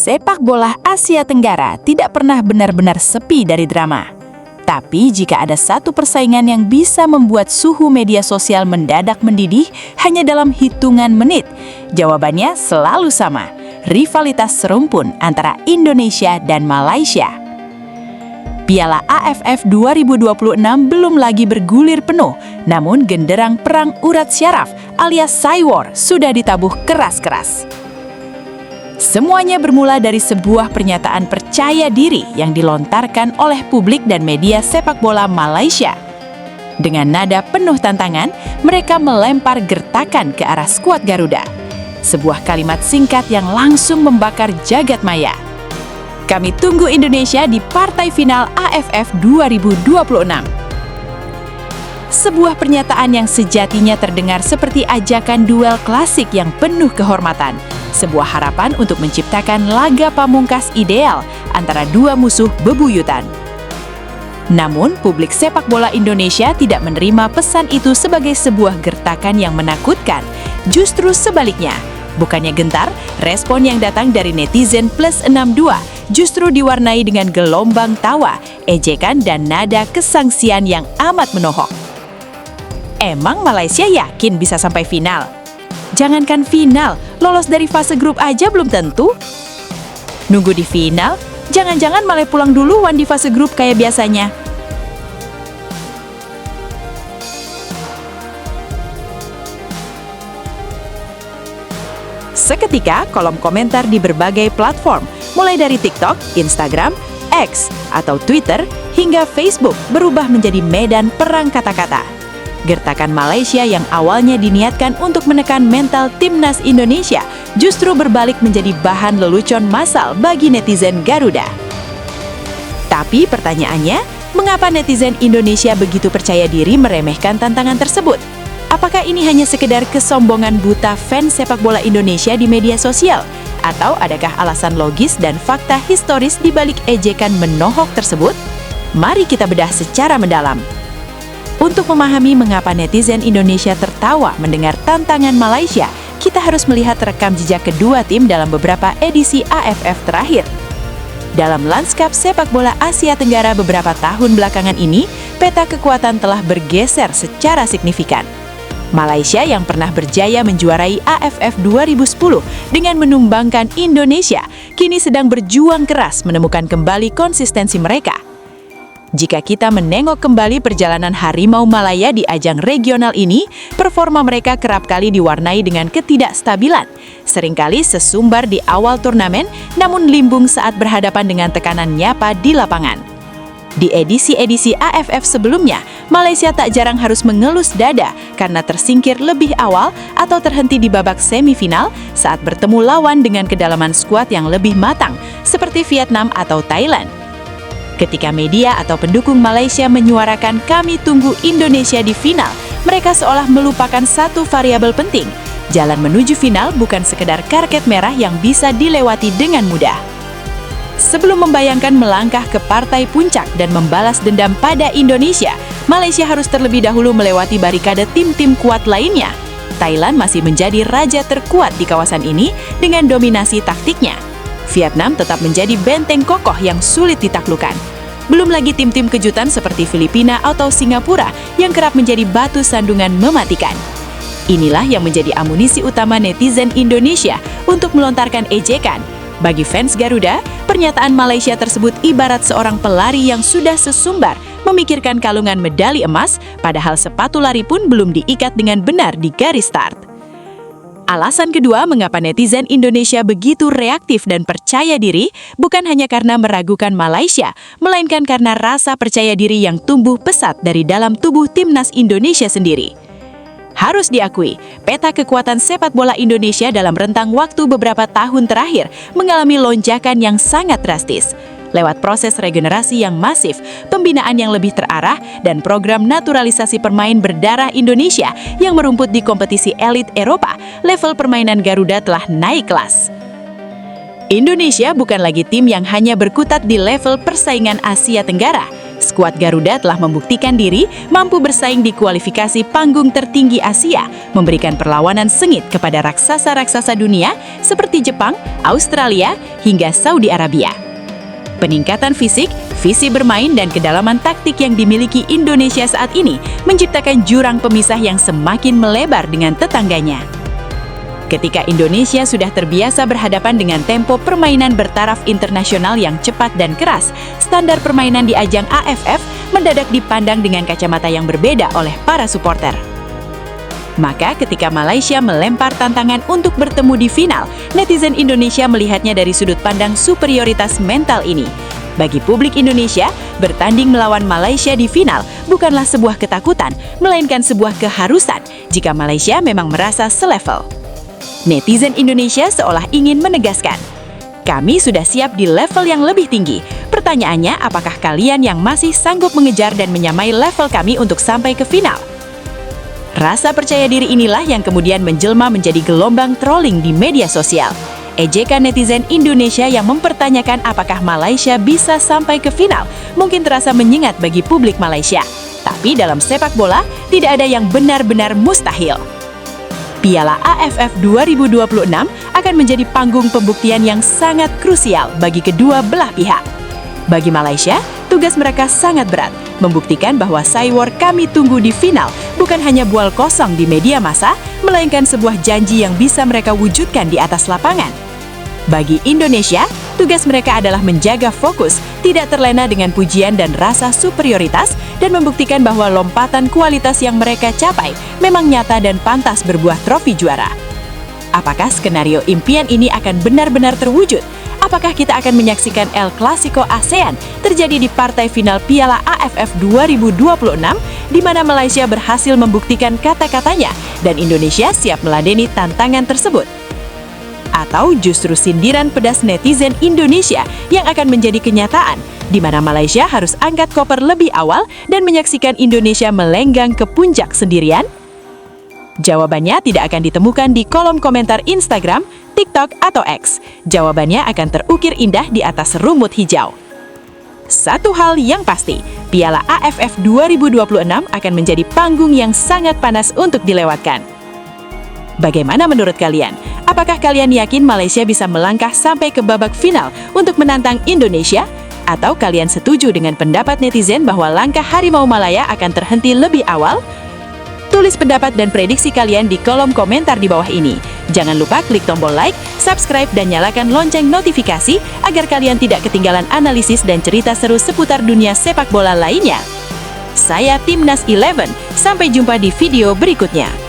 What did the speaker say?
Sepak bola Asia Tenggara tidak pernah benar-benar sepi dari drama. Tapi jika ada satu persaingan yang bisa membuat suhu media sosial mendadak mendidih hanya dalam hitungan menit, jawabannya selalu sama, rivalitas serumpun antara Indonesia dan Malaysia. Piala AFF 2026 belum lagi bergulir penuh, namun genderang perang urat syaraf alias Cywar sudah ditabuh keras-keras. Semuanya bermula dari sebuah pernyataan percaya diri yang dilontarkan oleh publik dan media sepak bola Malaysia. Dengan nada penuh tantangan, mereka melempar gertakan ke arah skuad Garuda. Sebuah kalimat singkat yang langsung membakar jagat maya. Kami tunggu Indonesia di partai final AFF 2026. Sebuah pernyataan yang sejatinya terdengar seperti ajakan duel klasik yang penuh kehormatan. Sebuah harapan untuk menciptakan laga pamungkas ideal antara dua musuh bebuyutan. Namun, publik sepak bola Indonesia tidak menerima pesan itu sebagai sebuah gertakan yang menakutkan. Justru sebaliknya, bukannya gentar, respon yang datang dari netizen plus 62 justru diwarnai dengan gelombang tawa, ejekan, dan nada kesangsian yang amat menohok. Emang Malaysia yakin bisa sampai final? Jangankan final, lolos dari fase grup aja belum tentu. Nunggu di final, jangan-jangan malah pulang duluan di fase grup kayak biasanya. Seketika, kolom komentar di berbagai platform, mulai dari TikTok, Instagram, X, atau Twitter, hingga Facebook berubah menjadi medan perang kata-kata. Gertakan Malaysia yang awalnya diniatkan untuk menekan mental timnas Indonesia justru berbalik menjadi bahan lelucon massal bagi netizen Garuda. Tapi pertanyaannya, mengapa netizen Indonesia begitu percaya diri meremehkan tantangan tersebut? Apakah ini hanya sekedar kesombongan buta fans sepak bola Indonesia di media sosial? Atau adakah alasan logis dan fakta historis di balik ejekan menohok tersebut? Mari kita bedah secara mendalam. Untuk memahami mengapa netizen Indonesia tertawa mendengar tantangan Malaysia, kita harus melihat rekam jejak kedua tim dalam beberapa edisi AFF terakhir. Dalam lanskap sepak bola Asia Tenggara beberapa tahun belakangan ini, peta kekuatan telah bergeser secara signifikan. Malaysia yang pernah berjaya menjuarai AFF 2010 dengan menumbangkan Indonesia, kini sedang berjuang keras menemukan kembali konsistensi mereka. Jika kita menengok kembali perjalanan Harimau Malaya di ajang regional ini, performa mereka kerap kali diwarnai dengan ketidakstabilan. Seringkali sesumbar di awal turnamen, namun limbung saat berhadapan dengan tekanan nyata di lapangan. Di edisi-edisi AFF sebelumnya, Malaysia tak jarang harus mengelus dada karena tersingkir lebih awal atau terhenti di babak semifinal saat bertemu lawan dengan kedalaman skuad yang lebih matang, seperti Vietnam atau Thailand. Ketika media atau pendukung Malaysia menyuarakan kami tunggu Indonesia di final, mereka seolah melupakan satu variabel penting. Jalan menuju final bukan sekedar karpet merah yang bisa dilewati dengan mudah. Sebelum membayangkan melangkah ke partai puncak dan membalas dendam pada Indonesia, Malaysia harus terlebih dahulu melewati barikade tim-tim kuat lainnya. Thailand masih menjadi raja terkuat di kawasan ini dengan dominasi taktiknya. Vietnam tetap menjadi benteng kokoh yang sulit ditaklukkan. Belum lagi tim-tim kejutan seperti Filipina atau Singapura yang kerap menjadi batu sandungan mematikan. Inilah yang menjadi amunisi utama netizen Indonesia untuk melontarkan ejekan. Bagi fans Garuda, pernyataan Malaysia tersebut ibarat seorang pelari yang sudah sesumbar memikirkan kalungan medali emas, padahal sepatu lari pun belum diikat dengan benar di garis start. Alasan kedua mengapa netizen Indonesia begitu reaktif dan percaya diri bukan hanya karena meragukan Malaysia, melainkan karena rasa percaya diri yang tumbuh pesat dari dalam tubuh timnas Indonesia sendiri. Harus diakui, peta kekuatan sepak bola Indonesia dalam rentang waktu beberapa tahun terakhir mengalami lonjakan yang sangat drastis. Lewat proses regenerasi yang masif, pembinaan yang lebih terarah, dan program naturalisasi pemain berdarah Indonesia yang merumput di kompetisi elit Eropa, level permainan Garuda telah naik kelas. Indonesia bukan lagi tim yang hanya berkutat di level persaingan Asia Tenggara. Skuad Garuda telah membuktikan diri mampu bersaing di kualifikasi panggung tertinggi Asia, memberikan perlawanan sengit kepada raksasa-raksasa dunia seperti Jepang, Australia, hingga Saudi Arabia. Peningkatan fisik, visi bermain, dan kedalaman taktik yang dimiliki Indonesia saat ini menciptakan jurang pemisah yang semakin melebar dengan tetangganya. Ketika Indonesia sudah terbiasa berhadapan dengan tempo permainan bertaraf internasional yang cepat dan keras, standar permainan di ajang AFF mendadak dipandang dengan kacamata yang berbeda oleh para supporter. Maka ketika Malaysia melempar tantangan untuk bertemu di final, netizen Indonesia melihatnya dari sudut pandang superioritas mental ini. Bagi publik Indonesia, bertanding melawan Malaysia di final bukanlah sebuah ketakutan, melainkan sebuah keharusan jika Malaysia memang merasa selevel. Netizen Indonesia seolah ingin menegaskan, kami sudah siap di level yang lebih tinggi. Pertanyaannya, apakah kalian yang masih sanggup mengejar dan menyamai level kami untuk sampai ke final? Rasa percaya diri inilah yang kemudian menjelma menjadi gelombang trolling di media sosial. Ejekan netizen Indonesia yang mempertanyakan apakah Malaysia bisa sampai ke final mungkin terasa menyengat bagi publik Malaysia. Tapi dalam sepak bola, tidak ada yang benar-benar mustahil. Piala AFF 2026 akan menjadi panggung pembuktian yang sangat krusial bagi kedua belah pihak. Bagi Malaysia, tugas mereka sangat berat, membuktikan bahwa Saywar kami tunggu di final bukan hanya bual kosong di media massa, melainkan sebuah janji yang bisa mereka wujudkan di atas lapangan. Bagi Indonesia, tugas mereka adalah menjaga fokus, tidak terlena dengan pujian dan rasa superioritas, dan membuktikan bahwa lompatan kualitas yang mereka capai memang nyata dan pantas berbuah trofi juara. Apakah skenario impian ini akan benar-benar terwujud? Apakah kita akan menyaksikan El Clasico ASEAN terjadi di partai final Piala AFF 2026, di mana Malaysia berhasil membuktikan kata-katanya dan Indonesia siap meladeni tantangan tersebut? Atau justru sindiran pedas netizen Indonesia yang akan menjadi kenyataan, di mana Malaysia harus angkat koper lebih awal dan menyaksikan Indonesia melenggang ke puncak sendirian? Jawabannya tidak akan ditemukan di kolom komentar Instagram, TikTok, atau X. Jawabannya akan terukir indah di atas rumput hijau. Satu hal yang pasti, Piala AFF 2026 akan menjadi panggung yang sangat panas untuk dilewatkan. Bagaimana menurut kalian? Apakah kalian yakin Malaysia bisa melangkah sampai ke babak final untuk menantang Indonesia? Atau kalian setuju dengan pendapat netizen bahwa langkah Harimau Malaya akan terhenti lebih awal? Tulis pendapat dan prediksi kalian di kolom komentar di bawah ini. Jangan lupa klik tombol like, subscribe, dan nyalakan lonceng notifikasi agar kalian tidak ketinggalan analisis dan cerita seru seputar dunia sepak bola lainnya. Saya Timnas 11, sampai jumpa di video berikutnya.